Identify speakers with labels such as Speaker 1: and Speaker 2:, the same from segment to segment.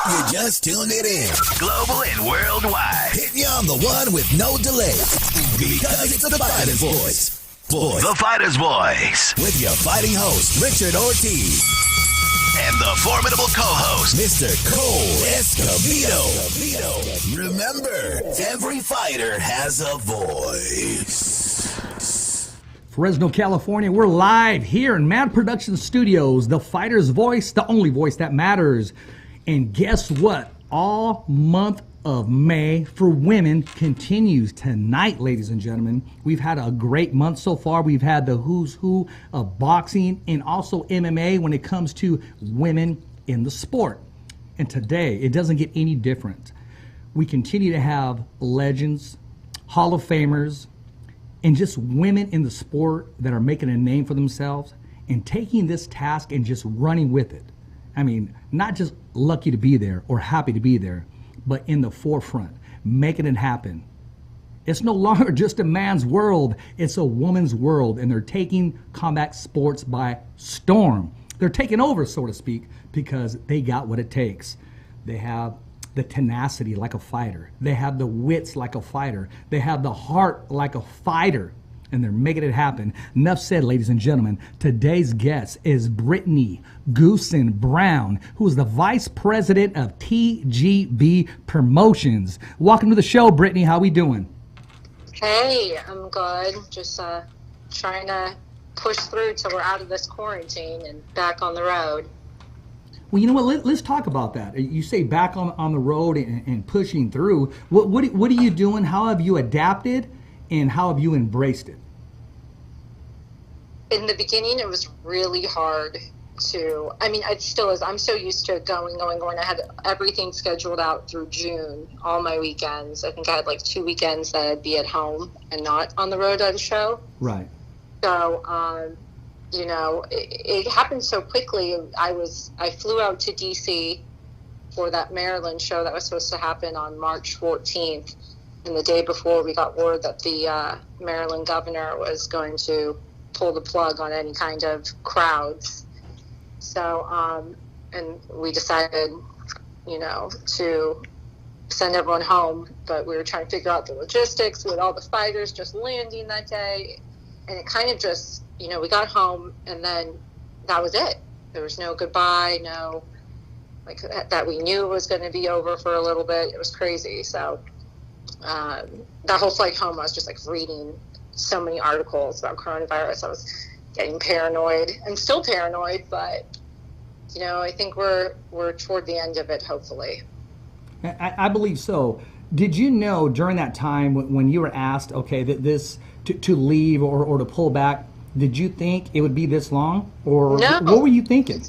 Speaker 1: You just tuned it in.
Speaker 2: Global and worldwide.
Speaker 1: Hitting you on the one with no delay. Because it's the Fighter's Voice.
Speaker 2: The Fighter's Voice.
Speaker 1: With your fighting host, Richard Ortiz.
Speaker 2: And the formidable co-host,
Speaker 1: Mr. Cole Escovedo. Remember, every fighter has a voice.
Speaker 3: Fresno, California, we're live here in Mad Production Studios. The Fighter's Voice, the only voice that matters. And guess what? All month of May for women continues tonight, ladies and gentlemen. We've had a great month so far. We've had the who's who of boxing and also MMA when it comes to women in the sport. And today, it doesn't get any different. We continue to have legends, Hall of Famers, and just women in the sport that are making a name for themselves and taking this task and just running with it. I mean, not just lucky to be there or happy to be there, but in the forefront, making it happen. It's no longer just a man's world, it's a woman's world, and they're taking combat sports by storm. They're taking over, so to speak, because they got what it takes. They have the tenacity like a fighter. They have the wits like a fighter. They have the heart like a fighter. And they're making it happen. Enough said, ladies and gentlemen. Today's guest is Brittany Goossen-Brown, who is the Vice President of TGB Promotions. Welcome to the show, Brittany. How we doing?
Speaker 4: Hey, I'm good. Just trying to push through till we're out of this quarantine and back on the road.
Speaker 3: Well, you know what? Let's talk about that. You say back on the road and pushing through. What are you doing? How have you adapted? And how have you embraced it?
Speaker 4: In the beginning, it was really hard it still is. I'm so used to going. I had everything scheduled out through June, all my weekends. I think I had like 2 weekends that I'd be at home and not on the road at a show.
Speaker 3: Right.
Speaker 4: So, it happened so quickly. I flew out to DC for that Maryland show that was supposed to happen on March 14th. And the day before, we got word that the Maryland governor was going to pull the plug on any kind of crowds. So, and we decided, to send everyone home. But we were trying to figure out the logistics with all the fighters just landing that day. And it kind of just, we got home and then that was it. There was no goodbye, no, like that we knew was going to be over for a little bit. It was crazy. So that whole flight home, I was just like reading so many articles about coronavirus. I was getting paranoid. I'm still paranoid, but I think we're toward the end of it, hopefully.
Speaker 3: I believe so. Did you know during that time when you were asked, okay, that this to leave or to pull back, did you think it would be this long, or
Speaker 4: no.
Speaker 3: What were you thinking?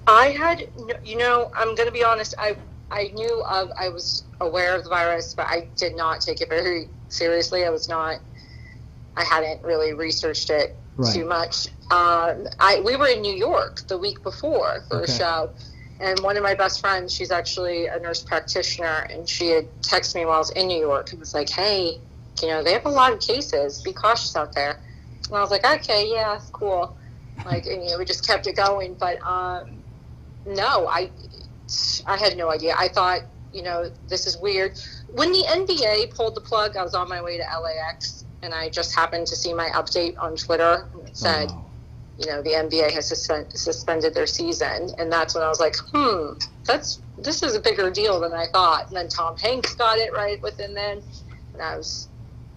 Speaker 4: I had, I'm going to be honest. I knew I was aware of the virus, but I did not take it very seriously. I hadn't really researched it too much. We were in New York the week before for a show, and one of my best friends, she's actually a nurse practitioner, and she had texted me while I was in New York and was like, hey, they have a lot of cases. Be cautious out there. And I was like, okay, yeah, cool. Like, and, we just kept it going. But no, I had no idea. I thought, this is weird. When the NBA pulled the plug, I was on my way to LAX, and I just happened to see my update on Twitter, and it said, the NBA has suspended their season. And that's when I was like, this is a bigger deal than I thought. And then Tom Hanks got it right within then. And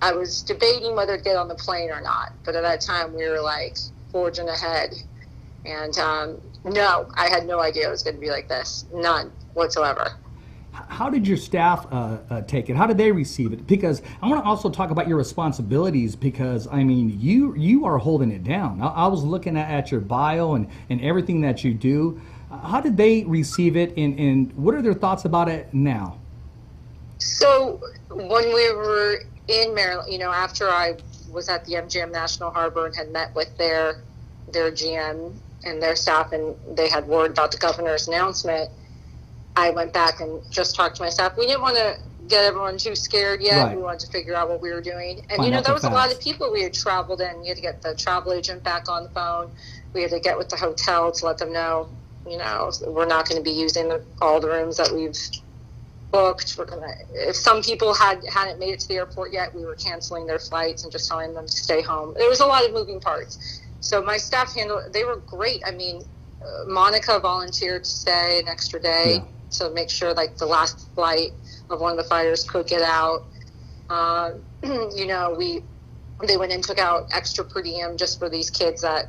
Speaker 4: I was debating whether to get on the plane or not. But at that time, we were like forging ahead. And no, I had no idea it was going to be like this. None whatsoever.
Speaker 3: How did your staff take it? How did they receive it? Because I want to also talk about your responsibilities, because, you are holding it down. I was looking at your bio and everything that you do. How did they receive it, and what are their thoughts about it now?
Speaker 4: So when we were in Maryland, after I was at the MGM National Harbor and had met with their GM and their staff, and they had word about the governor's announcement, I went back and just talked to my staff. We didn't want to get everyone too scared yet. Right. We wanted to figure out what we were doing. And, there was a lot of people we had traveled in. We had to get the travel agent back on the phone. We had to get with the hotel to let them know, we're not going to be using all the rooms that we've booked. If some people hadn't made it to the airport yet, we were canceling their flights and just telling them to stay home. There was a lot of moving parts. So my staff they were great. I mean, Monica volunteered to stay an extra day to make sure like the last flight of one of the fighters could get out. They went and took out extra per diem just for these kids that,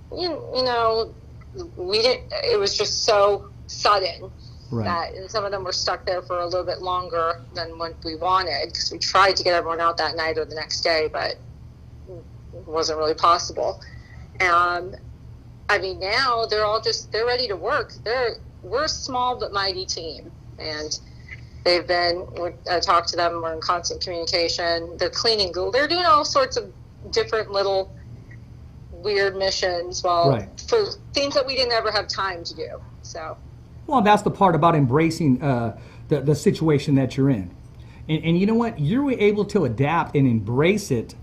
Speaker 4: we didn't, it was just so sudden that, and some of them were stuck there for a little bit longer than what we wanted, because we tried to get everyone out that night or the next day, but it wasn't really possible. I mean, now they're ready to work. We're a small but mighty team, and I talked to them, we're in constant communication. They're cleaning, they're doing all sorts of different little weird missions, for things that we didn't ever have time to do. So,
Speaker 3: well, that's the part about embracing the situation that you're in, and you know what, you were able to adapt and embrace it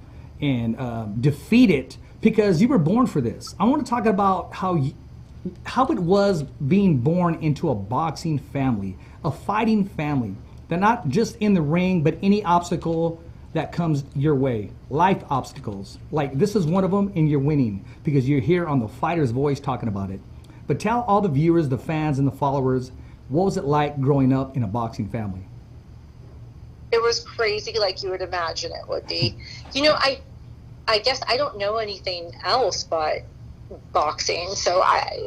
Speaker 3: and defeat it because you were born for this. I want to talk about how it was being born into a boxing family, a fighting family. They're not just in the ring, but any obstacle that comes your way, life obstacles. Like this is one of them, and you're winning because you're here on the Fighter's Voice talking about it. But tell all the viewers, the fans, and the followers, what was it like growing up in a boxing family?
Speaker 4: It was crazy, like you would imagine it would be. I guess I don't know anything else but boxing. So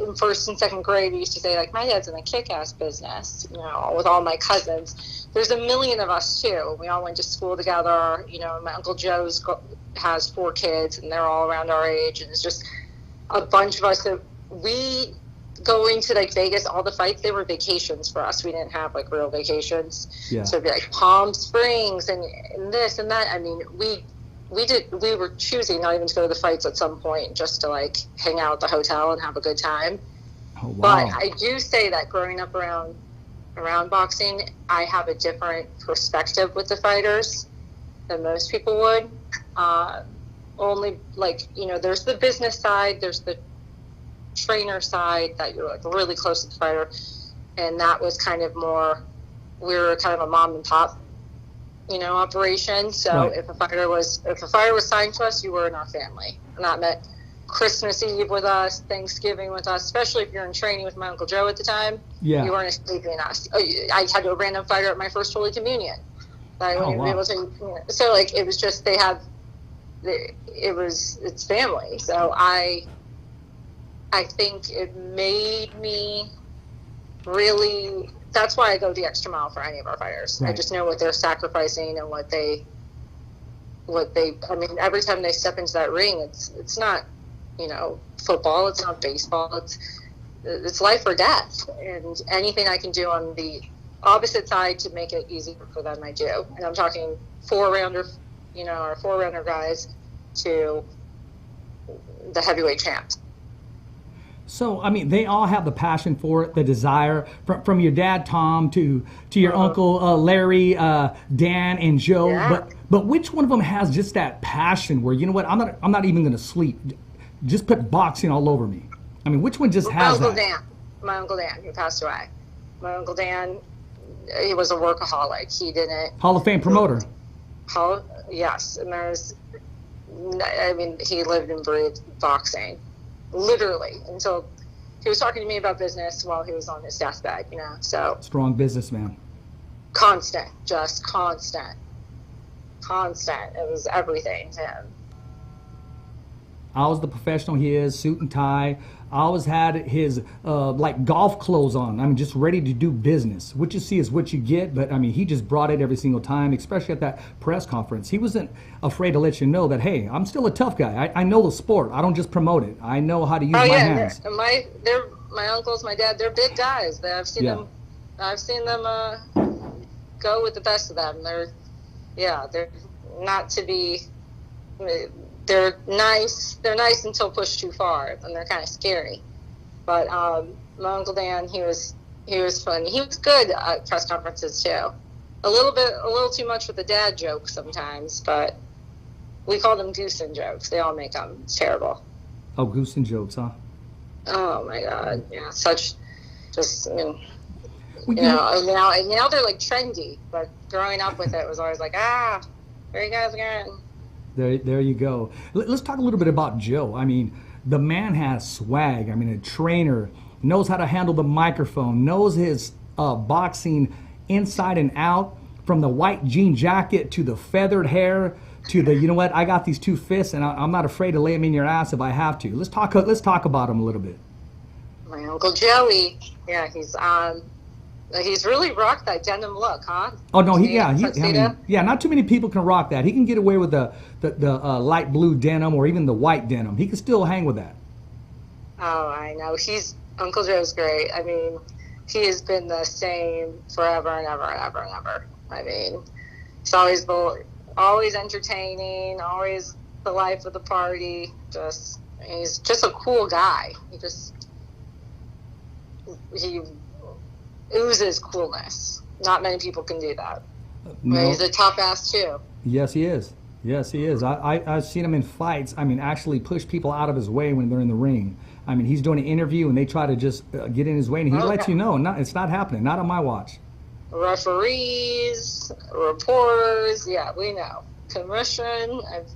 Speaker 4: in first and second grade, we used to say, like, my dad's in the kick-ass business, with all my cousins. There's a million of us, too. We all went to school together. My Uncle Joe's has 4 kids, and they're all around our age. And it's just a bunch of us that we going to, like, Vegas, all the fights, they were vacations for us. We didn't have, like, real vacations. Yeah. So it'd be, like, Palm Springs and this and that. I mean, we were choosing not even to go to the fights at some point, just to like hang out at the hotel and have a good time. Oh, wow. But I do say that growing up around boxing, I have a different perspective with the fighters than most people would. Only there's the business side, there's the trainer side that you're like really close to the fighter, and that was kind of more, we were kind of a mom and pop operation. So if a fighter was signed to us, you were in our family. And that meant Christmas Eve with us, Thanksgiving with us, especially if you're in training with my Uncle Joe at the time. Yeah. You weren't escaping us. I had a random fighter at my first Holy Communion. So like it was just it's family. So I think it made me really. That's why I go the extra mile for any of our fighters. Right. I just know what they're sacrificing and what they. I mean, every time they step into that ring, it's not, football. It's not baseball. It's life or death. And anything I can do on the opposite side to make it easier for them, I do. And I'm talking 4-rounder, our 4-rounder guys to the heavyweight champs.
Speaker 3: So, I mean, they all have the passion for it, the desire, from your dad, Tom, to your uncle, Larry, Dan, and Joe. Yeah. But which one of them has just that passion where, you know what, I'm not even going to sleep. Just put boxing all over me. I mean, which one just has that?
Speaker 4: My Uncle Dan, who passed away. My Uncle Dan, he was a workaholic. He didn't...
Speaker 3: Hall of Fame promoter.
Speaker 4: Yes. And he lived and breathed boxing. Literally, until he was talking to me about business while he was on his deathbed, so.
Speaker 3: Strong businessman.
Speaker 4: Constant. It was everything to him.
Speaker 3: I was the professional he is, suit and tie. I always had his golf clothes on. I mean, just ready to do business. What you see is what you get, but I mean, he just brought it every single time, especially at that press conference. He wasn't afraid to let you know that, hey, I'm still a tough guy. I know the sport. I don't just promote it. I know how to use my hands.
Speaker 4: My uncles, my dad, they're big guys. I've seen them go with the best of them. They're not to be. They're nice. They're nice until pushed too far, and they're kind of scary. But my Uncle Dan, he was fun. He was good at press conferences too. A little too much with the dad jokes sometimes, but we call them Goossen jokes. They all make them. It's terrible.
Speaker 3: Oh, Goossen jokes, huh?
Speaker 4: Oh my God, yeah, such just,
Speaker 3: Well,
Speaker 4: now they're like trendy, but growing up with it was always like, there you guys again.
Speaker 3: There you go. Let's talk a little bit about Joe. I mean, the man has swag. I mean, a trainer, knows how to handle the microphone, knows his boxing inside and out, from the white jean jacket to the feathered hair to the, you know what, I got these two fists and I'm not afraid to lay them in your ass if I have to. Let's talk about him a little bit.
Speaker 4: My Uncle Joey, yeah, he's really rocked that denim look, huh?
Speaker 3: Oh no, not too many people can rock that. He can get away with the light blue denim or even the white denim. He can still hang with that.
Speaker 4: Oh, I know. Uncle Joe's great. I mean, he has been the same forever and ever and ever and ever. I mean, he's always entertaining, always the life of the party. He's just a cool guy. He oozes coolness. Not many people can do that.
Speaker 3: No.
Speaker 4: But he's a tough ass too.
Speaker 3: Yes, he is. Yes, he is. I've seen him in fights. I mean, actually push people out of his way when they're in the ring. I mean, he's doing an interview and they try to just get in his way, and he lets you know, it's not happening. Not on my watch.
Speaker 4: Referees, reporters, yeah, we know. Commission, I've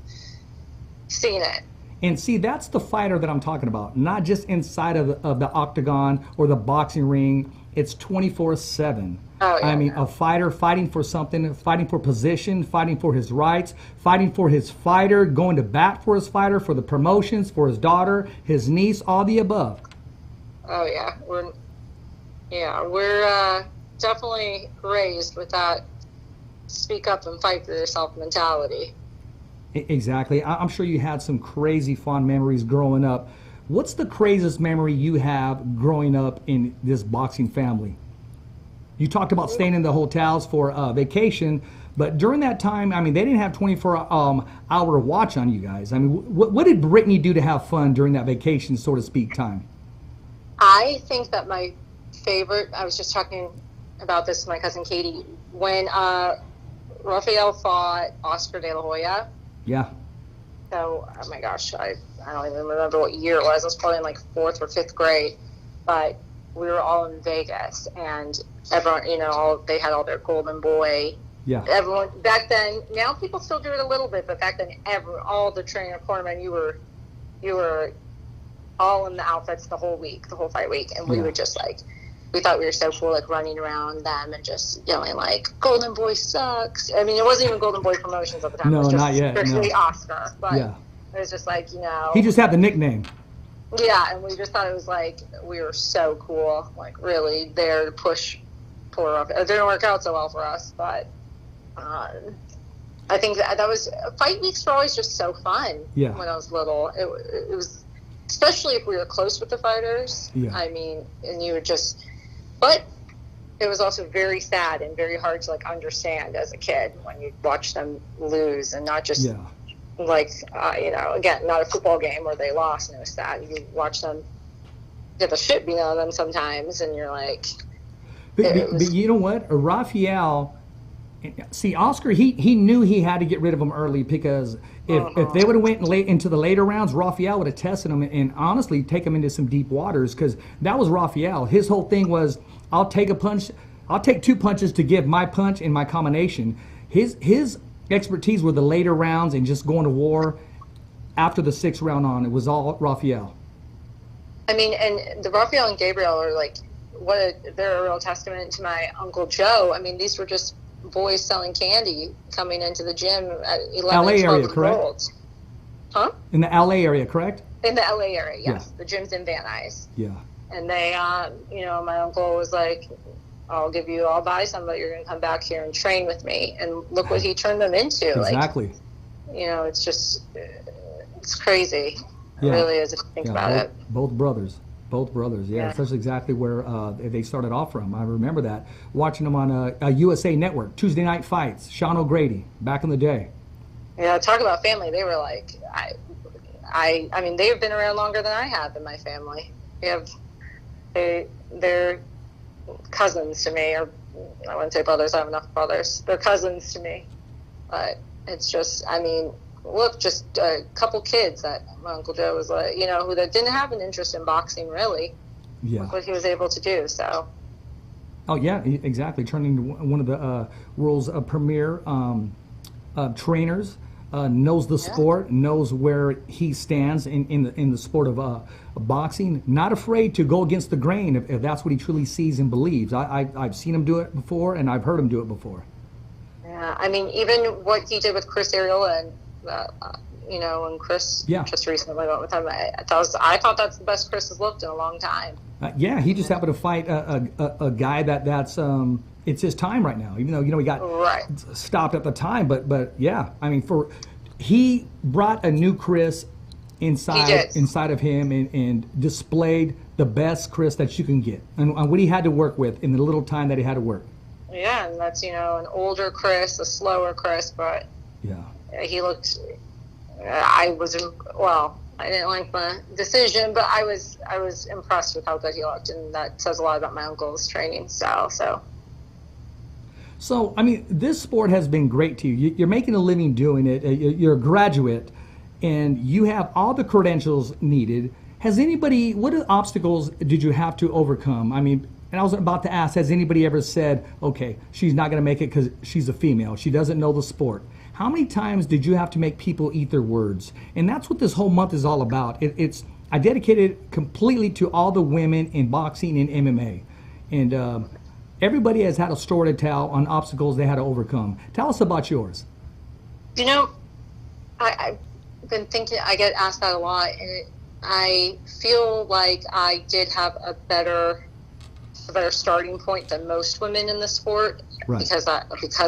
Speaker 4: seen it.
Speaker 3: And see, that's the fighter that I'm talking about. Not just inside of the octagon or the boxing ring. It's 24/7.
Speaker 4: Oh, yeah,
Speaker 3: I mean, a fighter fighting for something, fighting for position, fighting for his rights, fighting for his fighter, going to bat for his fighter, for the promotions, for his daughter, his niece, all the above.
Speaker 4: Oh yeah, we're definitely raised with that speak up and fight for yourself mentality.
Speaker 3: Exactly. I'm sure you had some crazy fond memories growing up. What's the craziest memory you have growing up in this boxing family? You talked about staying in the hotels for vacation, but during that time, I mean, they didn't have 24-hour watch on you guys. I mean, what did Brittany do to have fun during that vacation, so to speak, time?
Speaker 4: I think that my favorite, I was just talking about this with my cousin Katie, when Rafael fought Oscar De La Hoya.
Speaker 3: Yeah.
Speaker 4: So, oh my gosh, I don't even remember what year it was. I was probably in like 4th or 5th grade, but we were all in Vegas, and everyone, they had all their Golden Boy.
Speaker 3: Yeah.
Speaker 4: Everyone back then. Now people still do it a little bit, but back then, all the trainer cornermen, you were all in the outfits the whole fight week, and we would just we thought we were so cool, like running around them and just yelling like "Golden Boy sucks." I mean, it wasn't even Golden Boy Promotions at the time.
Speaker 3: No,
Speaker 4: it was just
Speaker 3: not yet.
Speaker 4: strictly
Speaker 3: No.
Speaker 4: Oscar, but
Speaker 3: yeah.
Speaker 4: It was just like
Speaker 3: He just had the nickname.
Speaker 4: Yeah, and we just thought it was like we were so cool, like really there to push poor Rafael. It didn't work out so well for us, but I think that was fight weeks were always just so fun.
Speaker 3: Yeah.
Speaker 4: When I was little, it was, especially if we were close with the fighters.
Speaker 3: Yeah.
Speaker 4: I mean, and you would just, but it was also very sad and very hard to understand as a kid when you watch them lose, and not just again, not a football game where they lost and it was sad. You watch them get the shit beat out of them sometimes, and you're like.
Speaker 3: But you know what, Rafael. See, Oscar, he knew he had to get rid of him early, because if they would have went into the later rounds, Rafael would have tested him and honestly take him into some deep waters, because that was Rafael. His whole thing was, I'll take 2 punches to give my punch in my combination. His expertise were the later rounds and just going to war after the 6th round on. It was all Rafael. I
Speaker 4: mean, and the Rafael and Gabriel are they're a real testament to my Uncle Joe. I mean, these were just boys selling candy coming into the gym at 11,
Speaker 3: LA
Speaker 4: 12
Speaker 3: area,
Speaker 4: years
Speaker 3: correct?
Speaker 4: old. Huh?
Speaker 3: In the LA area, correct?
Speaker 4: In the LA area, yes.
Speaker 3: Yeah.
Speaker 4: The gym's in Van Nuys.
Speaker 3: Yeah.
Speaker 4: And they, my uncle was like, I'll buy some, but you're going to come back here and train with me. And look what he turned them into.
Speaker 3: Exactly.
Speaker 4: It's just, it's crazy.
Speaker 3: Yeah.
Speaker 4: It really is if you think about it.
Speaker 3: Both brothers. Yeah, that's exactly where they started off from. I remember that, watching them on a USA Network, Tuesday Night Fights, Sean O'Grady, back in the day.
Speaker 4: Yeah, talk about family. They were like, I mean, they've been around longer than I have in my family. They're cousins to me, or I wouldn't say brothers, I have enough brothers. They're cousins to me. But it's just, I mean, look, just a couple kids that my Uncle Joe was like, who that didn't have an interest in boxing, really.
Speaker 3: Yeah.
Speaker 4: Look what he was able to do. So.
Speaker 3: Oh yeah, exactly. Turning into one of the world's premier trainers, knows the sport, knows where he stands in the sport of boxing. Not afraid to go against the grain if that's what he truly sees and believes. I've seen him do it before, and I've heard him do it before.
Speaker 4: Yeah, I mean, even what he did with Chris Arreola, and and Chris just recently went with him. I thought that's the best Chris has looked in a long time.
Speaker 3: Yeah, he just happened to fight a guy that's it's his time right now. Even though he got stopped at the time, but yeah, I mean, he brought a new Chris inside of him and displayed the best Chris that you can get, and what he had to work with in the little time that he had to work.
Speaker 4: Yeah, and that's an older Chris, a slower Chris, but he looked. I didn't like the decision, but I was impressed with how good he looked, and that says a lot about my uncle's training style.
Speaker 3: So, I mean, this sport has been great to you. You're making a living doing it. You're a graduate, and you have all the credentials needed. What obstacles did you have to overcome? I mean, and I was about to ask, has anybody ever said, okay, she's not going to make it because she's a female, she doesn't know the sport? How many times did you have to make people eat their words? And that's what this whole month is all about. I dedicated it completely to all the women in boxing and MMA. And everybody has had a story to tell on obstacles they had to overcome. Tell us about yours.
Speaker 4: I've been thinking, I get asked that a lot, and I feel like I did have a better starting point than most women in the sport, because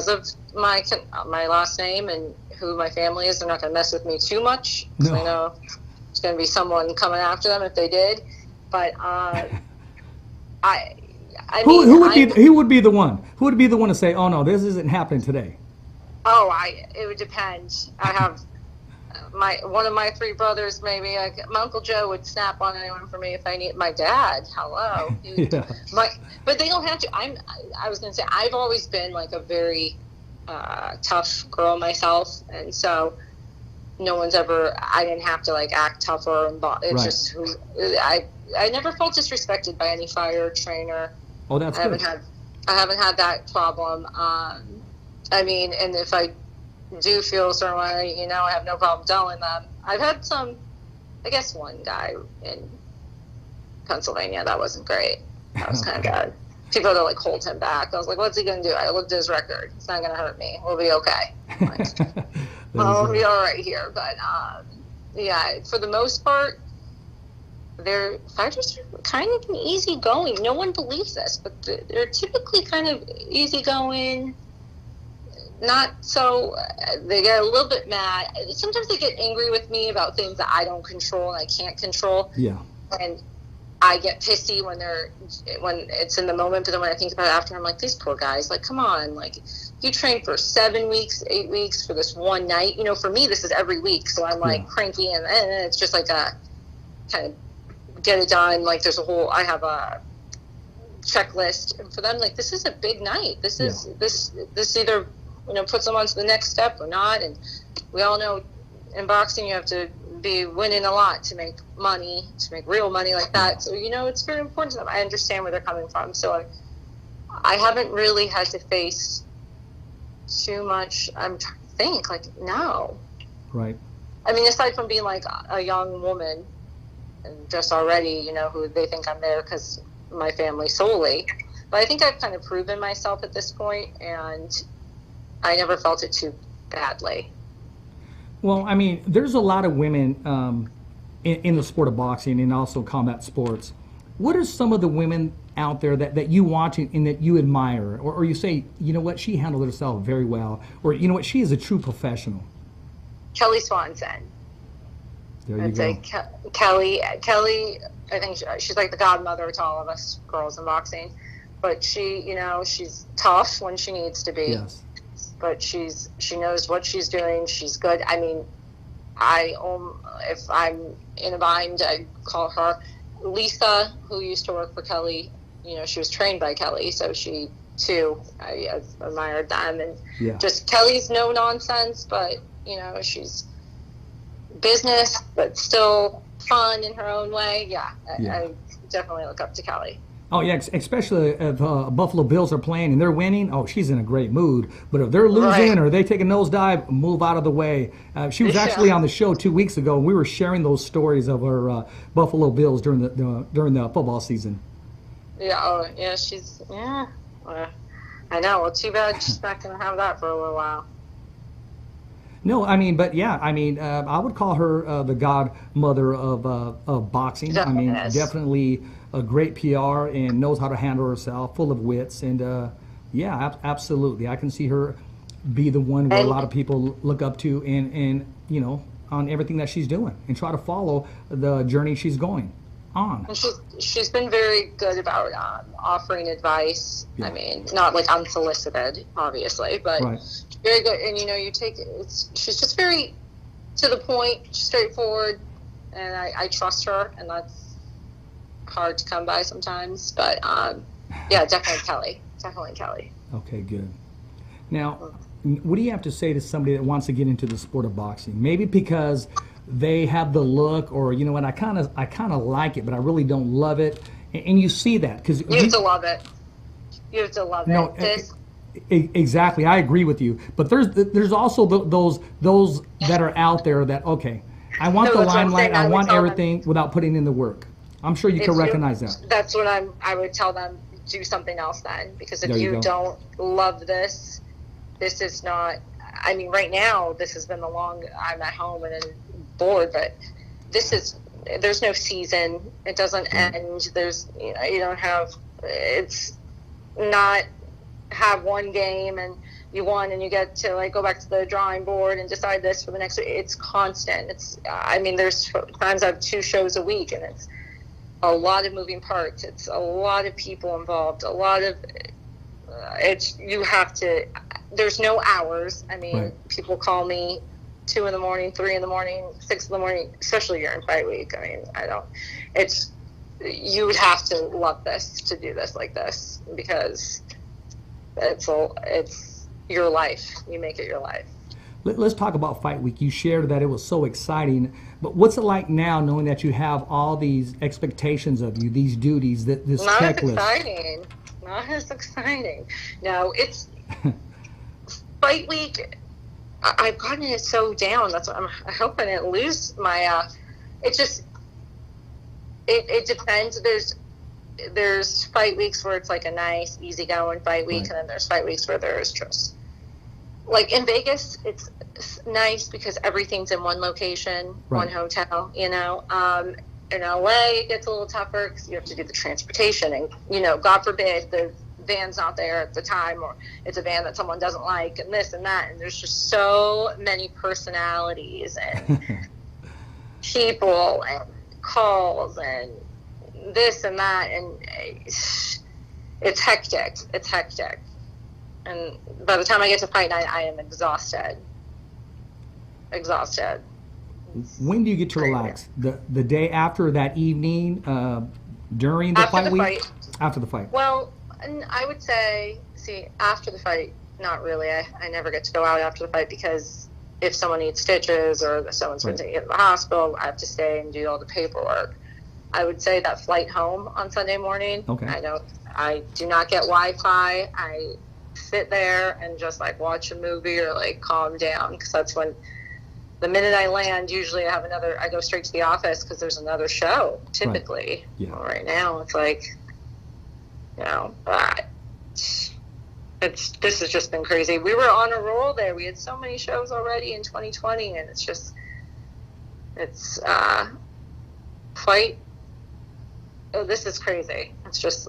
Speaker 4: of my last name and who my family is. They're not going to mess with me too much, because I know there's going to be someone coming after them if they did. But
Speaker 3: who would be the one? Who would be the one to say, "Oh no, this isn't happening today"?
Speaker 4: It would depend. I have one of my three brothers, maybe. My Uncle Joe would snap on anyone for me if I need. My dad, hello. But they don't have to. I was going to say, I've always been like a very tough girl myself, and so no one's ever. I didn't have to like act tougher, and it's just I never felt disrespected by any fighter, trainer.
Speaker 3: Oh, that's good.
Speaker 4: I haven't had that problem. I mean, and if I do feel a certain way, I have no problem telling them. I've had one guy in Pennsylvania that wasn't great. That was kind of bad. People had to like hold him back. I was like, what's he going to do? I looked at his record. It's not going to hurt me. We'll be okay. I'll be all right here. But for the most part, their fighters are kind of easygoing. No one believes this, but they're typically kind of easygoing. Not so, they get a little bit mad. Sometimes they get angry with me about things that I don't control and I can't control. Yeah. And I get pissy when it's in the moment, but then when I think about it after, I'm like, these poor guys, like, come on, like, you train for 7 weeks, 8 weeks for this one night. For me, this is every week, so I'm like cranky, and it's just like a kind of get it done. Like, I have a checklist, and for them, like, this is a big night. This is this either puts them on to the next step or not. And we all know in boxing you have to be winning a lot to make money, to make real money like that. So, it's very important to them. I understand where they're coming from. So I haven't really had to face too much. I'm trying to think, like, no.
Speaker 3: Right.
Speaker 4: I mean, aside from being like a young woman and just already, who they think I'm there because my family solely. But I think I've kind of proven myself at this point, and I never felt it too badly.
Speaker 3: Well, I mean, there's a lot of women in the sport of boxing and also combat sports. What are some of the women out there that you watch and that you admire? Or you say, you know what, she handled herself very well. Or, you know what, she is a true professional.
Speaker 4: Kelly Swanson.
Speaker 3: There you
Speaker 4: I'd
Speaker 3: go.
Speaker 4: say Kelly, I think she's like the godmother to all of us girls in boxing. But she, she's tough when she needs to be.
Speaker 3: Yes.
Speaker 4: But she knows what she's doing. She's good. I mean, if I'm in a bind, I call her Lisa, who used to work for Kelly. She was trained by Kelly, so she too. I admired them, and just Kelly's no nonsense, but she's business, but still fun in her own way. definitely look up to Kelly.
Speaker 3: Oh yeah, especially if Buffalo Bills are playing and they're winning. Oh, she's in a great mood. But if they're losing or they take a nosedive, move out of the way. She was actually on the show 2 weeks ago, and we were sharing those stories of our Buffalo Bills during the football season.
Speaker 4: Yeah, she's I know. Well, too bad she's not going to have that for a little while.
Speaker 3: No, I mean, but yeah, I mean, I would call her the godmother of boxing. I mean, definitely a great PR and knows how to handle herself, full of wits, and yeah, absolutely. I can see her be the one where a lot of people look up to, and you know, on everything that she's doing, and try to follow the journey she's going on.
Speaker 4: And she's been very good about offering advice. Yeah. I mean, not like unsolicited, obviously, but very good. And you know, she's just very to the point, straightforward, and I trust her, and that's hard to come by sometimes. But yeah, definitely Kelly.
Speaker 3: Okay, good. Now, what do you have to say to somebody that wants to get into the sport of boxing? Maybe because they have the look, or you know what, I kind of like it, but I really don't love it. And you see that because
Speaker 4: you have to love it. You have to love it.
Speaker 3: Exactly, I agree with you. But there's also those that are out there that I want the limelight, I want everything without putting in the work. I'm sure you can recognize that.
Speaker 4: That's what I would tell them, do something else then, because if you don't love this is not. I mean, right now this has been I'm at home and then bored, but there's no season. It doesn't end. There's you don't have. It's not have one game and you won and you get to like go back to the drawing board and decide this for the next week. It's constant. I mean, there's times I have 2 shows a week, and it's a lot of moving parts. It's a lot of people involved. A lot of you have to. There's no hours. I mean, people call me 2 in the morning, 3 in the morning, 6 in the morning, especially during fight week. I mean, you would have to love this to do this like this, because it's your life. You make it your life.
Speaker 3: Let's talk about Fight Week. You shared that it was so exciting, but what's it like now, knowing that you have all these expectations of you, these duties, this checklist?
Speaker 4: Not as exciting. No, it's Fight Week. I've gotten it so down. That's what I hope I didn't lose my. It just it depends. There's fight weeks where it's like a nice, easygoing fight week, and then there's fight weeks where there's just like in Vegas, it's nice because everything's in one location, one hotel. You know, in LA, it gets a little tougher because you have to do the transportation, and God forbid the van's not there at the time, or it's a van that someone doesn't like, and this and that, and there's just so many personalities and people and calls and this and that, and it's hectic. And by the time I get to fight night, I am exhausted.
Speaker 3: When do you get to relax? The day after that evening, during the fight week? After the fight.
Speaker 4: Well, I would say, after the fight, not really. I never get to go out after the fight, because if someone needs stitches or someone's been taken to the hospital, I have to stay and do all the paperwork. I would say that flight home on Sunday morning. Okay. I do not get Wi-Fi. I sit there and just like watch a movie or like calm down, because that's when the minute I land, usually I go straight to the office because there's another show typically. Well, right now it's like, this has just been crazy. We were on a roll there. We had so many shows already in 2020, and it's quite. Oh, this is crazy. It's just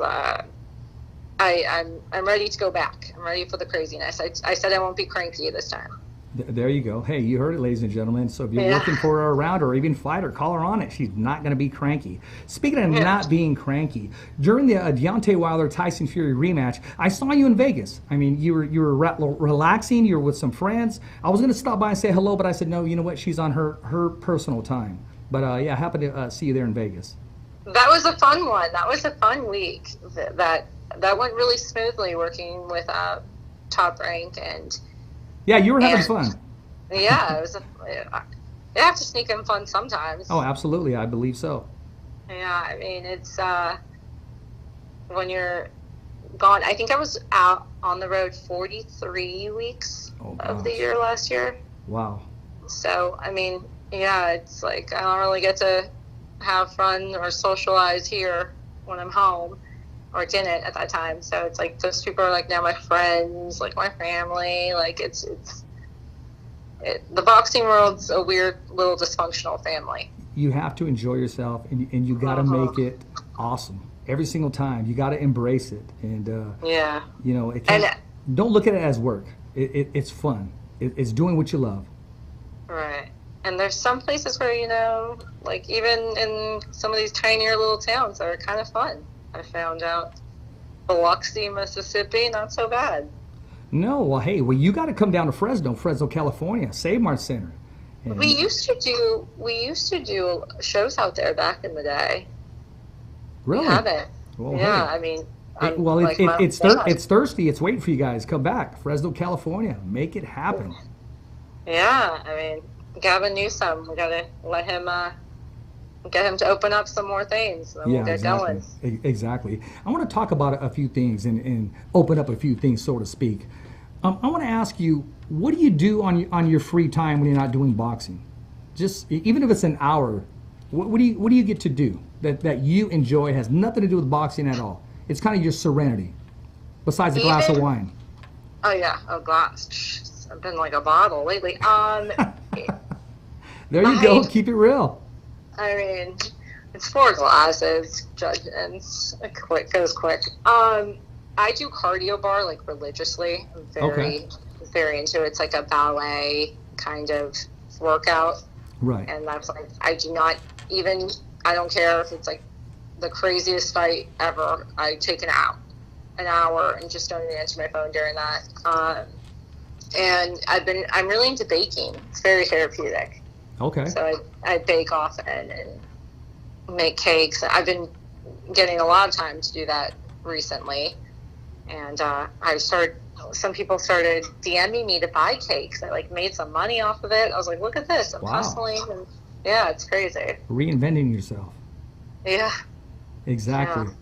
Speaker 4: I'm ready to go back. I'm ready for the craziness. I said I won't be cranky this time.
Speaker 3: There you go. Hey, you heard it, ladies and gentlemen. So if you're looking for her around, or even fight her, call her on it. She's not going to be cranky. Speaking of not being cranky, during the Deontay Wilder-Tyson Fury rematch, I saw you in Vegas. I mean, you were relaxing. You were with some friends. I was going to stop by and say hello, but I said, no, you know what? She's on her personal time. But I happened to see you there in Vegas.
Speaker 4: That was a fun one. That was a fun week. That went really smoothly, working with Top Rank, and
Speaker 3: yeah, you were having fun.
Speaker 4: Yeah, it was. You have to sneak in fun sometimes.
Speaker 3: Oh, absolutely, I believe so.
Speaker 4: Yeah, I mean, it's when you're gone. I think I was out on the road 43 weeks of the year last year.
Speaker 3: Wow.
Speaker 4: So, I mean, yeah, it's like I don't really get to have fun or socialize here when I'm home, or didn't at that time. So it's like those people are like now my friends, like my family. Like the boxing world's a weird little dysfunctional family.
Speaker 3: You have to enjoy yourself, and you got to make it awesome every single time. You got to embrace it, and you know, don't look at it as work. It's fun. It's doing what you love.
Speaker 4: Right. And there's some places where, you know, like even in some of these tinier little towns that are kind of fun. I found out Biloxi, Mississippi, not so bad.
Speaker 3: No, well, hey, you got to come down to Fresno, California, Save Mart Center. And
Speaker 4: we used to do shows out there back in the day.
Speaker 3: Really?
Speaker 4: We haven't.
Speaker 3: Well,
Speaker 4: yeah,
Speaker 3: hey.
Speaker 4: I mean,
Speaker 3: it's thirsty. It's waiting for you guys. Come back, Fresno, California. Make it happen.
Speaker 4: Yeah, I mean, Gavin Newsom. We gotta let him get him to open up some more things. Then we'll get
Speaker 3: exactly.
Speaker 4: going.
Speaker 3: Exactly. I want to talk about a few things and open up a few things, so to speak. I want to ask you, what do you do on your free time when you're not doing boxing? Just even if it's an hour, what do you get to do that you enjoy, has nothing to do with boxing at all? It's kind of your serenity, besides a glass of wine.
Speaker 4: Oh yeah, a glass. I've been like a bottle lately.
Speaker 3: There you go. Keep it real.
Speaker 4: I mean, it's 4 glasses, and it goes quick. I do cardio bar like religiously. I'm very into it. It's like a ballet kind of workout.
Speaker 3: Right.
Speaker 4: And that's like, I don't care if it's like the craziest fight ever. I take an hour and just don't even answer my phone during that. And I'm really into baking. It's very therapeutic.
Speaker 3: Okay.
Speaker 4: So I bake often and make cakes. I've been getting a lot of time to do that recently. And some people started DMing me to buy cakes. I like made some money off of it. I was like, look at this. I'm hustling. And yeah, it's crazy.
Speaker 3: Reinventing yourself.
Speaker 4: Yeah.
Speaker 3: Exactly.
Speaker 4: Yeah.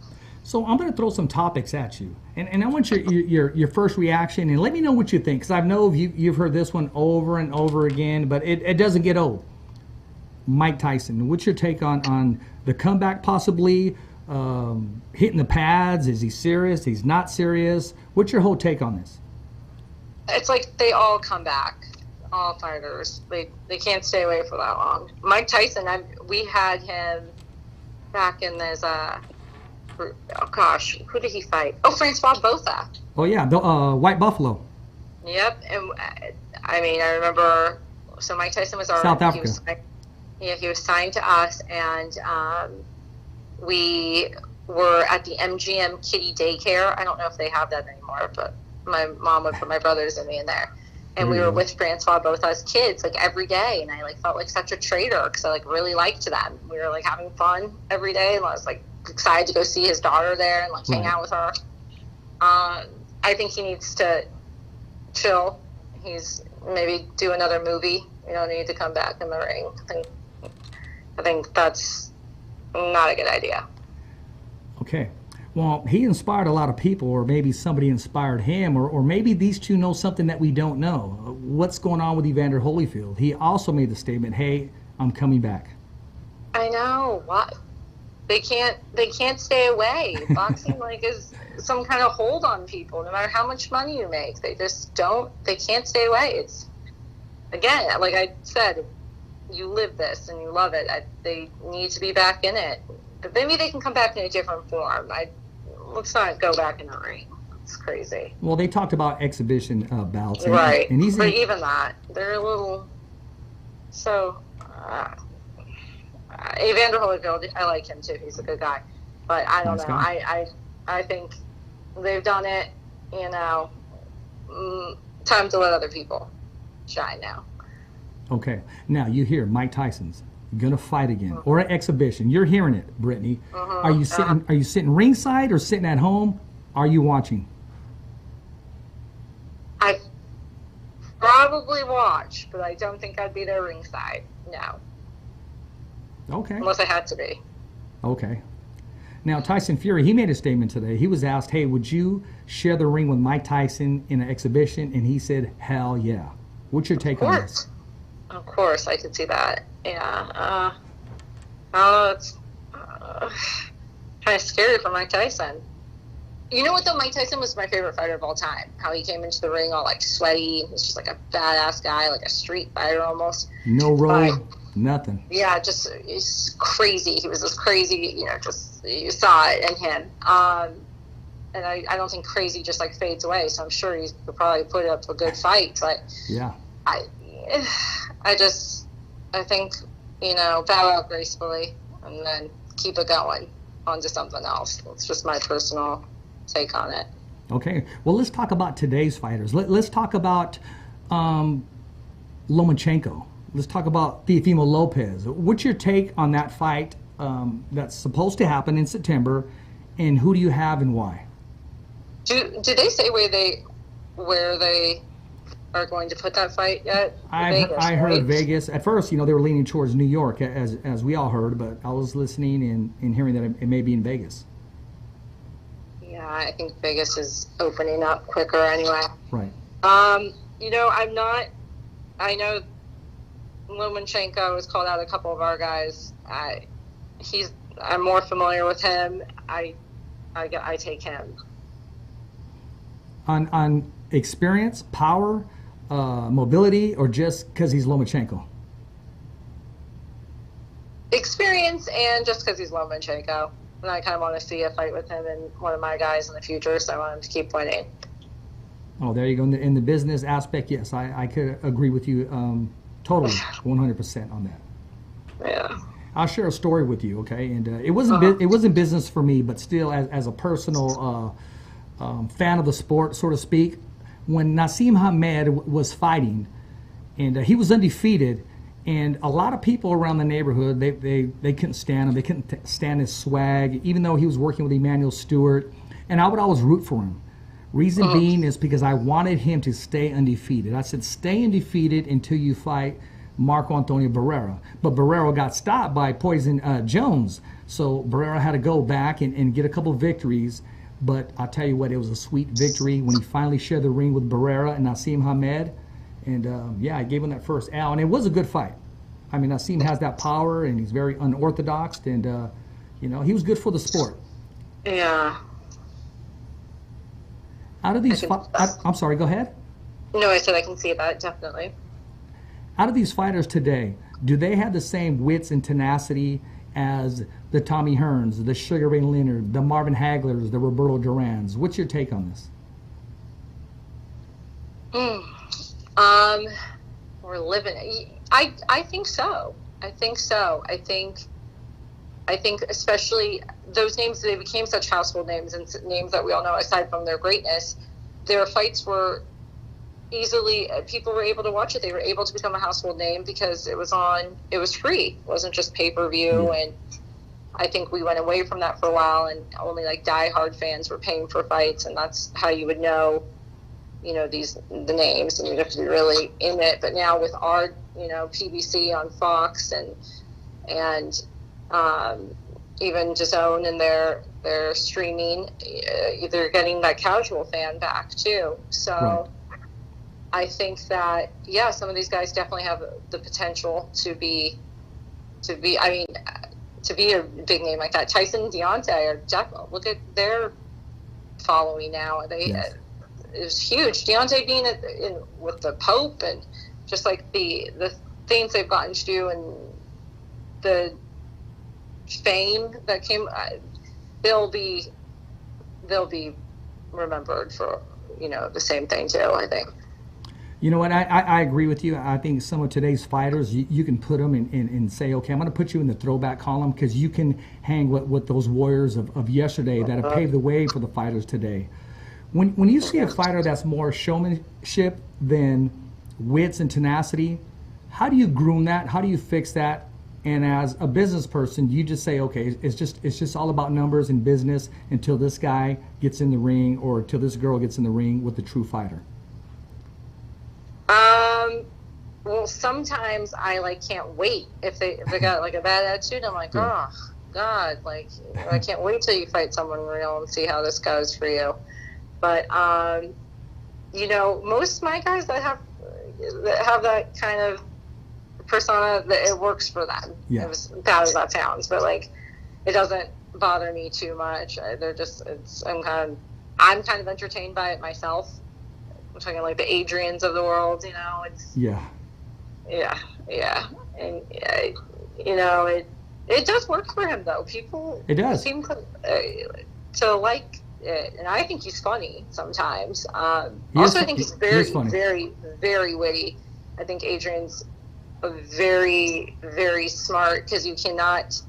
Speaker 3: So I'm going to throw some topics at you. And I want your first reaction, and let me know what you think, because I know you've heard this one over and over again, but it doesn't get old. Mike Tyson, what's your take on the comeback possibly, hitting the pads? Is he serious? He's not serious? What's your whole take on this?
Speaker 4: It's like they all come back, all fighters. They can't stay away for that long. Mike Tyson, we had him back in this, oh gosh, who did he fight? Oh, Francois Botha.
Speaker 3: Oh yeah, the White Buffalo.
Speaker 4: Yep, and I mean, I remember. So Mike Tyson was our
Speaker 3: South Africa.
Speaker 4: He was signed to us, and we were at the MGM Kiddie Daycare. I don't know if they have that anymore, but my mom would put my brothers and me in there. And we were with Francois Botha's kids like every day, and I like felt like such a traitor because I like really liked them. We were like having fun every day, and I was like excited to go see his daughter there and like hang out with her. I think he needs to chill. He's maybe do another movie. You don't need to come back in the ring. I think that's not a good idea.
Speaker 3: Okay. Well, he inspired a lot of people, or maybe somebody inspired him, or maybe these two know something that we don't know. What's going on with Evander Holyfield? He also made the statement, hey, I'm coming back.
Speaker 4: I know. What? They can't stay away. Boxing is some kind of hold on people, no matter how much money you make. They just they can't stay away. It's, again, like I said, you live this and you love it. They need to be back in it. But maybe they can come back in a different form. Let's not go back in the ring. It's crazy.
Speaker 3: Well, they talked about exhibition bouts.
Speaker 4: Right.
Speaker 3: And
Speaker 4: but even that, they're a little... So, Evander Holyfield, I like him too. He's a good guy. But I don't know. I think they've done it, time to let other people shine now.
Speaker 3: Okay. Now, you hear Mike Tyson's going to fight again, or an exhibition. You're hearing it, Brittany. Are you sitting ringside or sitting at home? Are you watching?
Speaker 4: I probably watch, but I don't think I'd be there ringside. No.
Speaker 3: Okay.
Speaker 4: Unless I had to be.
Speaker 3: Okay. Now, Tyson Fury, he made a statement today. He was asked, hey, would you share the ring with Mike Tyson in an exhibition? And he said, hell yeah. What's your take on this?
Speaker 4: Of course, I could see that. Yeah. Oh, it's kind of scary for Mike Tyson. You know what, though? Mike Tyson was my favorite fighter of all time. How he came into the ring all, like, sweaty. He's just, like, a badass guy, like a street fighter almost.
Speaker 3: No road, nothing.
Speaker 4: Yeah, just he's crazy. He was just crazy, you know, just you saw it in him. And I don't think crazy just, like, fades away, so I'm sure he could probably put up a good fight. But
Speaker 3: yeah,
Speaker 4: I think, you know, bow out gracefully and then keep it going on to something else. It's just my personal take on it.
Speaker 3: Okay, well, let's talk about today's fighters. Let's talk about Lomachenko. Let's talk about Teofimo Lopez. What's your take on that fight that's supposed to happen in September, and who do you have and why?
Speaker 4: Did they say where they are going to put that fight yet?
Speaker 3: I heard Vegas. At first, you know, they were leaning towards New York, as we all heard, but I was listening and hearing that it may be in Vegas.
Speaker 4: Yeah, I think Vegas is opening up quicker anyway.
Speaker 3: Right.
Speaker 4: You know, I know Lomachenko has called out a couple of our guys. I'm more familiar with him. I take him.
Speaker 3: On experience, power, mobility, or just because he's Lomachenko?
Speaker 4: Experience and just because he's Lomachenko. And I kind of want to see a fight with him and one of my guys in the future, so I want him to keep winning. Oh,
Speaker 3: there you go. In the business aspect, yes, I could agree with you totally, 100% on that.
Speaker 4: Yeah.
Speaker 3: I'll share a story with you, okay? And it wasn't business for me, but still, as a personal fan of the sport, so to speak, when Naseem Hamed was fighting, and he was undefeated, and a lot of people around the neighborhood, they couldn't stand him. They couldn't stand his swag, even though he was working with Emmanuel Stewart. And I would always root for him. Reason being is because I wanted him to stay undefeated. I said, stay undefeated until you fight Marco Antonio Barrera. But Barrera got stopped by Poison Jones. So Barrera had to go back and get a couple victories. But I'll tell you what, it was a sweet victory when he finally shared the ring with Barrera and Naseem Hamed. And, yeah, I gave him that first L. And it was a good fight. I mean, Naseem has that power, and he's very unorthodox. And, you know, he was good for the sport.
Speaker 4: Yeah.
Speaker 3: Out of these I'm sorry, go ahead.
Speaker 4: No, I said I can see that, definitely.
Speaker 3: Out of these fighters today, do they have the same wits and tenacity as the Tommy Hearns, the Sugar Ray Leonard, the Marvin Haglers, the Roberto Durans? What's your take on this?
Speaker 4: We're living. I think so. I think especially those names, they became such household names and names that we all know aside from their greatness. Their fights were easily, people were able to watch it. They were able to become a household name because it was free. It wasn't just pay-per-view. And I think we went away from that for a while, and only like diehard fans were paying for fights, and that's how you would know, you know, the names, and you'd have to be really in it. But now with our, you know, PBC on Fox and even DAZN and their streaming, they're getting that casual fan back too. So right. I think that, yeah, some of these guys definitely have the potential to be a big name like that. Tyson and Deontay are definitely, look at their following now. It was huge. Deontay being with the Pope, and just like the things they've gotten to do, and the fame that came, they'll be remembered for, you know, the same thing too, I think.
Speaker 3: You know what, I agree with you. I think some of today's fighters, you can put them and say, okay, I'm going to put you in the throwback column, because you can hang with those warriors of yesterday that have paved the way for the fighters today. When you see a fighter that's more showmanship than wits and tenacity, how do you groom that? How do you fix that? And as a business person, you just say, okay, it's just all about numbers and business until this guy gets in the ring, or until this girl gets in the ring with the true fighter.
Speaker 4: Well, sometimes I can't wait if they got like a bad attitude. I'm like, God, like, I can't wait till you fight someone real and see how this goes for you. But, you know, most of my guys that have that kind of persona, that it works for them.
Speaker 3: Yeah.
Speaker 4: As bad as that sounds, but like, it doesn't bother me too much. I'm kind of entertained by it myself. I'm talking like the Adrians of the world, you know.
Speaker 3: Yeah,
Speaker 4: and you know, it does work for him though. People seem to like it, and I think he's funny sometimes. I think he's very, very witty. I think Adrian's very, very smart, because you cannot.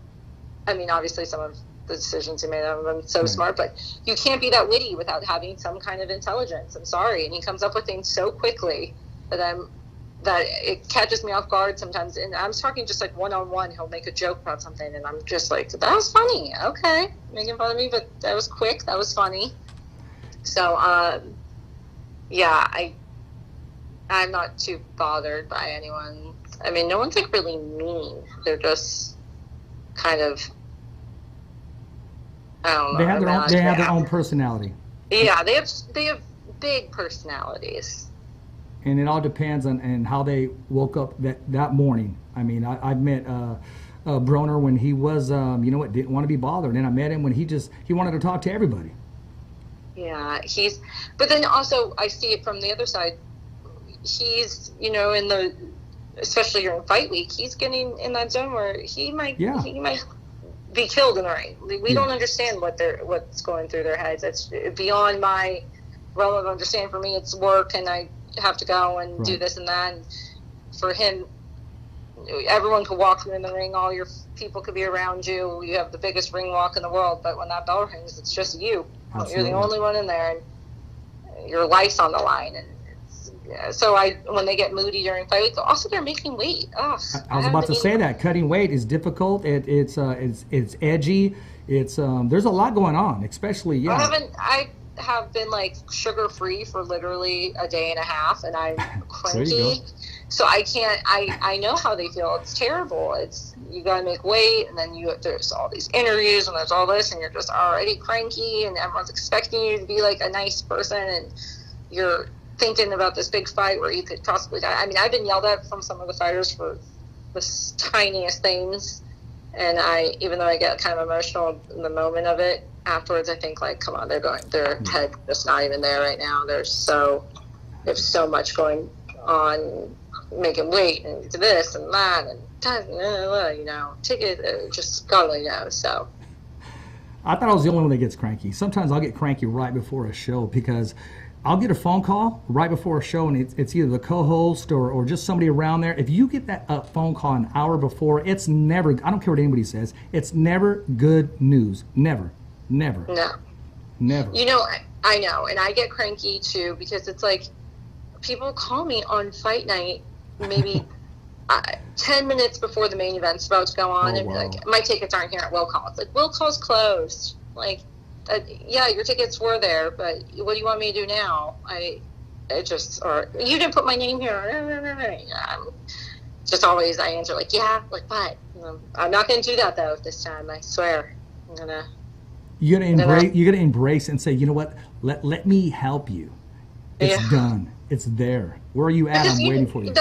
Speaker 4: I mean, obviously, some of the decisions he made have been so smart, but you can't be that witty without having some kind of intelligence. I'm sorry, and he comes up with things so quickly that it catches me off guard sometimes. And I'm talking just like one-on-one. He'll make a joke about something, and I'm just like, that was funny. Okay, making fun of me, but that was quick. That was funny. So, I'm not too bothered by anyone. I mean, no one's like really mean. They're just kind of, I don't know.
Speaker 3: They have their own personality.
Speaker 4: Yeah, they have big personalities.
Speaker 3: And it all depends on how they woke up that morning. I mean, I've met Broner when he was, didn't want to be bothered. And I met him when he wanted to talk to everybody.
Speaker 4: Yeah, but then also I see it from the other side. He's, you know, especially during fight week, he's getting in that zone where he might be killed in the ring. We don't understand what's going through their heads. It's beyond my realm of understanding. For me, it's work, and I have to go and do this and that. And for him, everyone could walk you in the ring. All your people could be around you. You have the biggest ring walk in the world. But when that bell rings, it's just you. Absolutely. You're the only one in there, and your life's on the line. And so when they get moody during fight week, also they're making weight. I was
Speaker 3: about to say that cutting weight is difficult. It's edgy. It's there's a lot going on, especially
Speaker 4: I have been like sugar free for literally a day and a half, and I'm cranky. So I can't. I know how they feel. It's terrible. You gotta make weight, and then there's all these interviews, and there's all this, and you're just already cranky, and everyone's expecting you to be like a nice person, and you're thinking about this big fight where you could possibly die. I mean, I've been yelled at from some of the fighters for the tiniest things, and even though I get kind of emotional in the moment of it, afterwards I think like, come on, their head just not even there right now. There's so much going on, making weight and this and that and ticket, just God only knows. So
Speaker 3: I thought I was the only one that gets cranky. Sometimes I'll get cranky right before a show, because I'll get a phone call right before a show, and it's either the co-host or just somebody around there. If you get that phone call an hour before, it's never, I don't care what anybody says, it's never good news. Never. No. Never. You know,
Speaker 4: I know, and I get cranky too, because it's like, people call me on fight night, maybe 10 minutes before the main event's about to go on, and like, my tickets aren't here at Will Call. It's like, Will Call's closed. Like, yeah, your tickets were there, but what do you want me to do now? You didn't put my name here. Just always I answer like, yeah, like what? I'm not going to do that though this time. I swear.
Speaker 3: You gotta embrace and say, you know what? Let me help you. It's done. It's there. Where are you at? I'm waiting for you.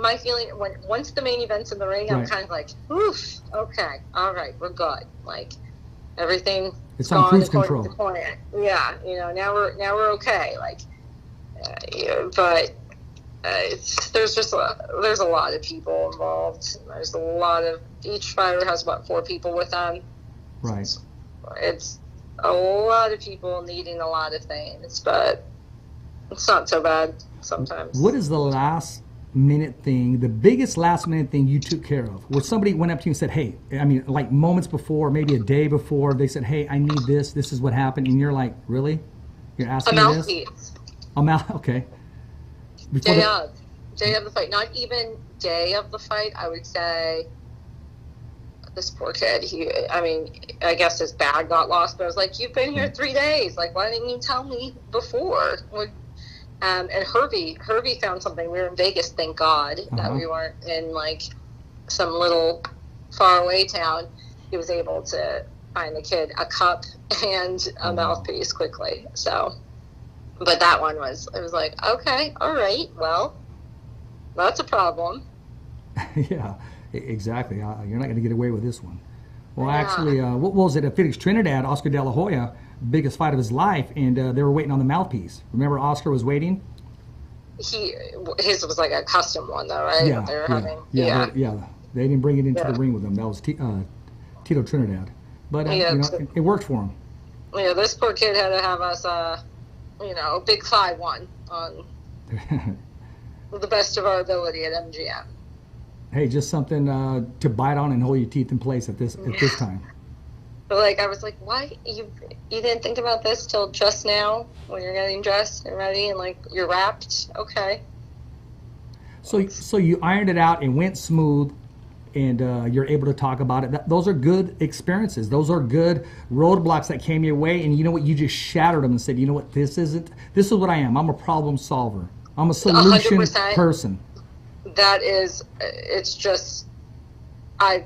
Speaker 4: My feeling once the main event's in the ring, I'm kind of like, oof, okay, all right, we're good. Like, everything.
Speaker 3: It's on cruise control.
Speaker 4: Yeah, now we're okay. Like, but there's a lot of people involved. There's a lot of, each fighter has about 4 people with them.
Speaker 3: Right.
Speaker 4: It's a lot of people needing a lot of things, but it's not so bad sometimes.
Speaker 3: What is the the biggest last minute thing you took care of? Where somebody went up to you and said, hey, I mean, like moments before, maybe a day before, they said, hey, I need this. This is what happened. And you're like, really? You're asking me this? Okay.
Speaker 4: Day of the fight. Not even day of the fight. I would say this poor kid, I guess his bag got lost, but I was like, you've been here 3 days. Like, why didn't you tell me before? And Herbie found something. We were in Vegas, thank God, that we weren't in like some little faraway town. he was able to find the kid a cup and a mouthpiece quickly. So, but that one was, it was like, okay, all right, well, that's a problem.
Speaker 3: Yeah, exactly. You're not going to get away with this one. Well, actually, what was it? At Felix Trinidad, Oscar De La Hoya, biggest fight of his life, and they were waiting on the mouthpiece. Remember, Oscar was waiting.
Speaker 4: His was like a custom one, though, right?
Speaker 3: Yeah,
Speaker 4: They were
Speaker 3: yeah. They didn't bring it into the ring with them. That was Tito Trinidad, but it worked for him.
Speaker 4: Yeah, this poor kid had to have us, big 5-1 on the best of our ability at MGM.
Speaker 3: Hey, just something to bite on and hold your teeth in place at this time.
Speaker 4: But like, I was like, why you didn't think about this till just now when you're getting dressed and ready and like you're wrapped? Okay.
Speaker 3: So you ironed it out and went smooth, and you're able to talk about it. Those are good experiences. Those are good roadblocks that came your way, and you know what? You just shattered them and said, you know what? This is what I am. I'm a problem solver. I'm a solution
Speaker 4: 100%.
Speaker 3: person.
Speaker 4: That is, it's just, I've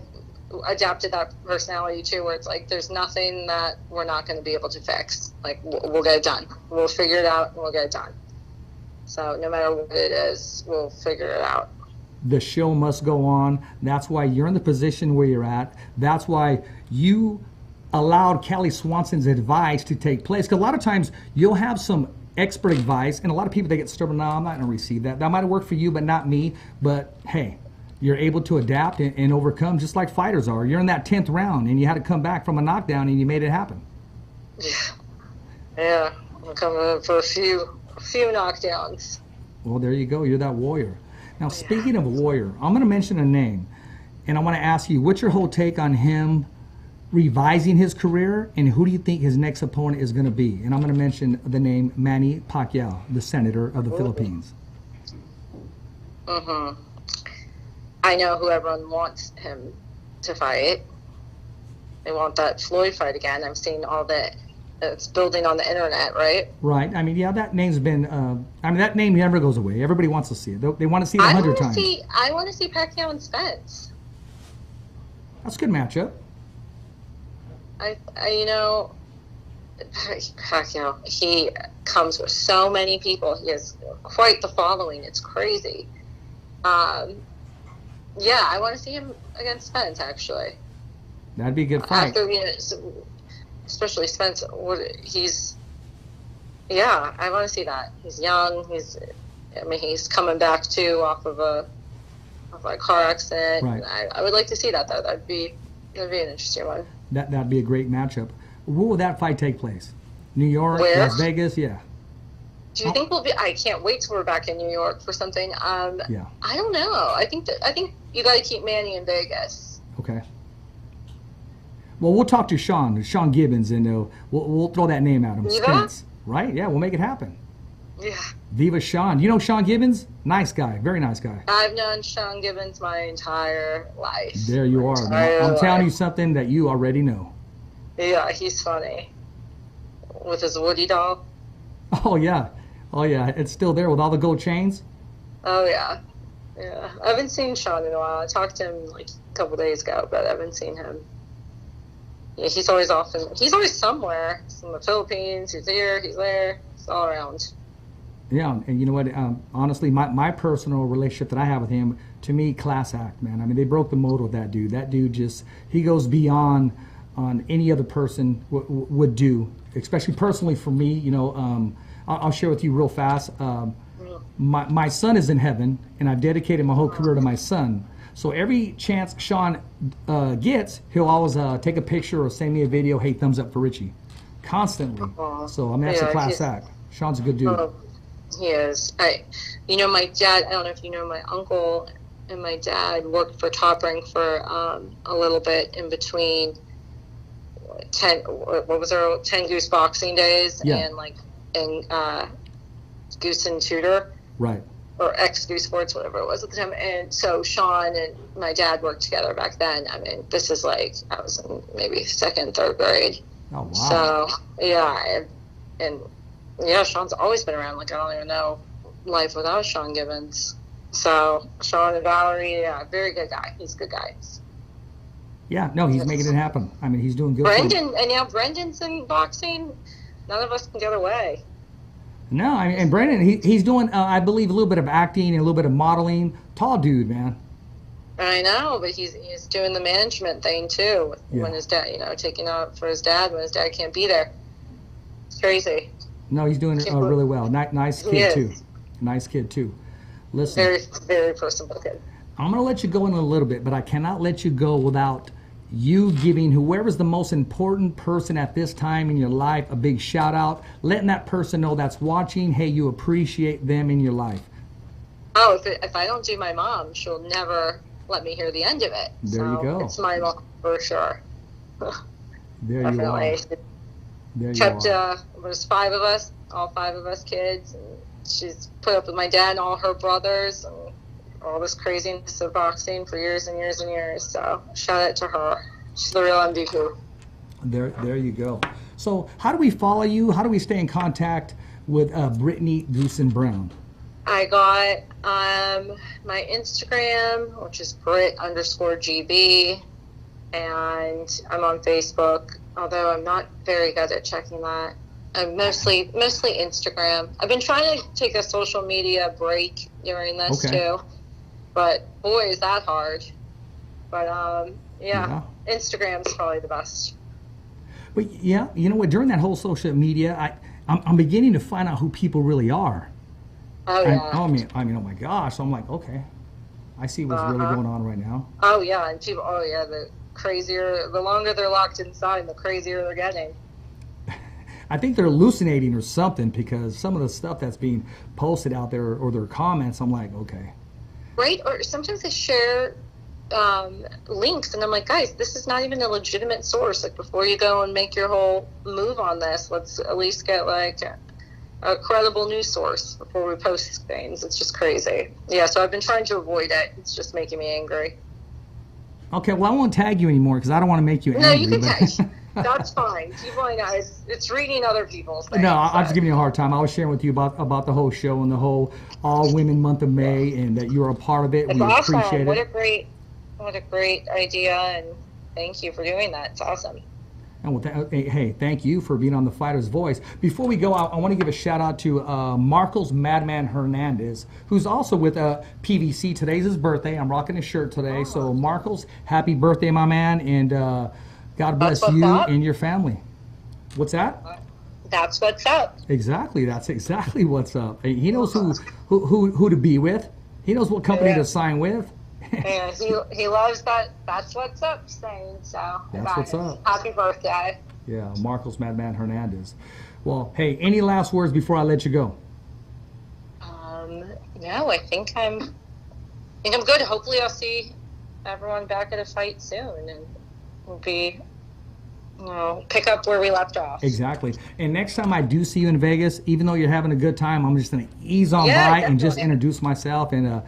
Speaker 4: adapted that personality too, where it's like, there's nothing that we're not going to be able to fix. Like, we'll get it done. We'll figure it out and we'll get it done. So no matter what it is, we'll figure it out.
Speaker 3: The show must go on. That's why you're in the position where you're at. That's why you allowed Kelly Swanson's advice to take place. Because a lot of times you'll have some expert advice, and a lot of people, they get stubborn. No, I'm not going to receive that. That might have worked for you, but not me. But hey, you're able to adapt and overcome, just like fighters are. You're in that 10th round, and you had to come back from a knockdown, and you made it happen.
Speaker 4: Yeah. I'm coming in for a few knockdowns.
Speaker 3: Well, there you go. You're that warrior. Now, speaking of warrior, I'm going to mention a name, and I want to ask you, what's your whole take on him revising his career, and who do you think his next opponent is going to be? And I'm going to mention the name Manny Pacquiao, the senator of the Philippines.
Speaker 4: Mm-hmm. I know who everyone wants him to fight. They want that Floyd fight again. I've seen all that. It's building on the internet, right?
Speaker 3: Right. I mean, yeah, that name's been, that name never goes away. Everybody wants to see it. They want to see it 100 times.
Speaker 4: I want to see Pacquiao and Spence.
Speaker 3: That's a good matchup.
Speaker 4: Pacquiao, he comes with so many people. He has quite the following. It's crazy. I want to see him against Spence, actually.
Speaker 3: That'd be a good fight.
Speaker 4: Especially Spence, I want to see that. He's young. He's coming back too off of a car accident.
Speaker 3: Right.
Speaker 4: I would like to see that, though. That'd be an interesting one.
Speaker 3: That'd be a great matchup. Where will that fight take place? New York,
Speaker 4: Where?
Speaker 3: Las Vegas, yeah.
Speaker 4: Do you think we'll be? I can't wait till we're back in New York for something.
Speaker 3: Yeah.
Speaker 4: I don't know. I think you got to keep Manny in Vegas.
Speaker 3: Okay. Well, we'll talk to Sean Gibbons, and we'll throw that name at him. Spence, right? Yeah, we'll make it happen.
Speaker 4: Yeah.
Speaker 3: Viva Sean. You know Sean Gibbons? Nice guy. Very nice guy.
Speaker 4: I've known Sean Gibbons my entire life.
Speaker 3: There you are. I'm telling you something that you already know.
Speaker 4: Yeah, he's funny. With his Woody doll.
Speaker 3: Oh, yeah. It's still there with all the gold chains? Oh,
Speaker 4: yeah. Yeah. I haven't seen Sean in a while. I talked to him like a couple days ago, but I haven't seen him. Yeah, he's always somewhere. He's in the Philippines. He's here. He's there. He's all around.
Speaker 3: Yeah, and you know what? Honestly, my personal relationship that I have with him, to me, class act, man. I mean, they broke the mold with that dude. That dude he goes beyond on any other person would do, especially personally for me. You know, I'll share with you real fast. My son is in heaven, and I've dedicated my whole career to my son. So every chance Sean gets, he'll always take a picture or send me a video, hey, thumbs up for Richie. Constantly. So, I mean, that's a class act. Sean's a good dude.
Speaker 4: He is. My dad, I don't know if you know, my uncle and my dad worked for Top Rank for a little bit in between 10 Goose Boxing Days and Goose and Tudor.
Speaker 3: Right.
Speaker 4: Or ex-Goose Sports, whatever it was at the time. And so Sean and my dad worked together back then. I mean, this is like, I was in maybe 2nd, 3rd grade.
Speaker 3: Oh, wow.
Speaker 4: So, yeah. Sean's always been around. Like, I don't even know life without Sean Gibbons. So, Sean and Valerie, very good guy. He's a good guy.
Speaker 3: Yeah, no, he's making it happen. I mean, he's doing good.
Speaker 4: Brendan, and now Brendan's in boxing. None of us can get away.
Speaker 3: No, I mean, and Brendan, he's doing, I believe, a little bit of acting and a little bit of modeling. Tall dude, man.
Speaker 4: I know, but he's doing the management thing too. When his dad, taking out for his dad when his dad can't be there. It's crazy.
Speaker 3: No, he's doing really well. Nice kid too. Nice kid too. Listen,
Speaker 4: very, very personable kid.
Speaker 3: I'm gonna let you go in a little bit, but I cannot let you go without you giving whoever's the most important person at this time in your life a big shout out, letting that person know that's watching, hey, you appreciate them in your life.
Speaker 4: Oh, if I don't do my mom, she'll never let me hear the end of it.
Speaker 3: There you go.
Speaker 4: It's my mom for sure.
Speaker 3: There
Speaker 4: Definitely.
Speaker 3: you are. There
Speaker 4: Kept,
Speaker 3: you are.
Speaker 4: there's 5 of us, all 5 of us kids, and she's put up with my dad and all her brothers and all this craziness of boxing for years and years and years. So shout out to her. She's the real MVP.
Speaker 3: There you go. So how do we follow you? How do we stay in contact with Brittany Goossen-Brown?
Speaker 4: I got my Instagram, which is Brit_GB, and I'm on Facebook, although I'm not very good at checking that. I'm mostly Instagram. I've been trying to take a social media break during this too, but boy, is that hard. But yeah, Instagram's probably the best.
Speaker 3: But yeah, you know what? During that whole social media, I'm beginning to find out who people really are.
Speaker 4: Oh yeah.
Speaker 3: I mean, oh my gosh! So I'm like, okay, I see what's really going on right now.
Speaker 4: Oh yeah, and people. Oh yeah, the crazier, the longer they're locked inside, the crazier they're getting.
Speaker 3: I think they're hallucinating or something, because some of the stuff that's being posted out there or their comments, I'm like, okay.
Speaker 4: Right, or sometimes they share links, and I'm like, guys, this is not even a legitimate source. Like, before you go and make your whole move on this, let's at least get like a credible news source before we post things. It's just crazy. Yeah, so I've been trying to avoid it. It's just making me angry.
Speaker 3: Okay, well, I won't tag you anymore because I don't want to make you angry.
Speaker 4: No, you can tag. That's fine. People, I know, it's reading other people's things.
Speaker 3: No, I'm just giving you a hard time. I was sharing with you about the whole show and the whole All Women Month of May, and that you're a part of it.
Speaker 4: It's
Speaker 3: we
Speaker 4: awesome.
Speaker 3: appreciate it.
Speaker 4: What a great idea, and thank you for doing that. It's awesome.
Speaker 3: And hey, thank you for being on the Fighter's Voice. Before we go out, I want to give a shout out to Marcos Madman Hernandez, who's also with PVC. Today's his birthday. I'm rocking his shirt today. So Marcos, happy birthday, my man, and God bless you and your family. What's that?
Speaker 4: That's what's up.
Speaker 3: Exactly. That's exactly what's up. He knows who to be with. He knows what company to sign with.
Speaker 4: Yeah, he loves that. That's what's up saying. So
Speaker 3: that's what's up.
Speaker 4: Happy birthday.
Speaker 3: Yeah, Marcos Madman Hernandez. Well, hey, any last words before I let you go?
Speaker 4: No, I think I'm good. Hopefully, I'll see everyone back at a fight soon, and we'll be, pick up where we left off.
Speaker 3: Exactly. And next time I do see you in Vegas, even though you're having a good time, I'm just going to ease on by
Speaker 4: definitely.
Speaker 3: and just introduce myself and.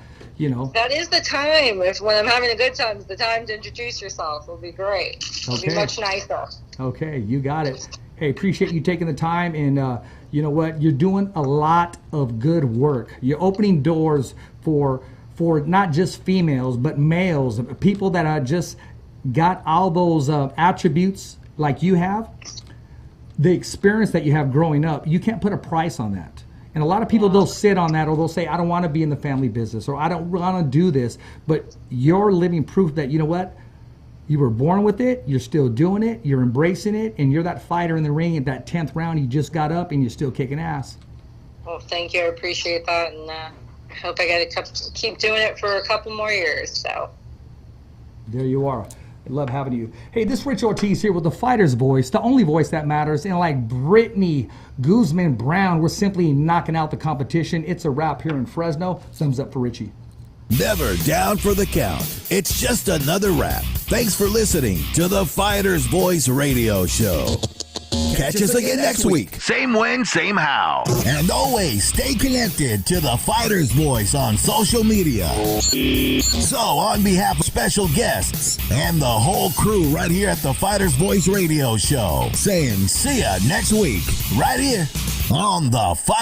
Speaker 4: That is the time. When I'm having a good time, it's the time to introduce yourself. It'll be great. It'll be much nicer.
Speaker 3: Okay, you got it. Hey, appreciate you taking the time, and you know what? You're doing a lot of good work. You're opening doors for not just females, but males, people that are just got all those attributes like you have. The experience that you have growing up, you can't put a price on that. And a lot of people, they'll sit on that, or they'll say, I don't want to be in the family business, or I don't want to do this. But you're living proof that, you know what? You were born with it, you're still doing it, you're embracing it, and you're that fighter in the ring at that 10th round. You just got up and you're still kicking ass.
Speaker 4: Well, thank you. I appreciate that. And I hope I get to keep doing it for a couple more years. So
Speaker 3: there you are. I love having you. Hey, this is Rich Ortiz here with the Fighter's Voice, the only voice that matters. And like Brittany Goossen-Brown, we're simply knocking out the competition. It's a wrap here in Fresno. Thumbs up for Richie.
Speaker 1: Never down for the count. It's just another wrap. Thanks for listening to the Fighter's Voice Radio Show. Catch us again next week.
Speaker 2: Same when, same how.
Speaker 1: And always stay connected to the Fighter's Voice on social media. So, on behalf of special guests and the whole crew right here at the Fighter's Voice Radio Show, saying see ya next week, right here on the Fighter's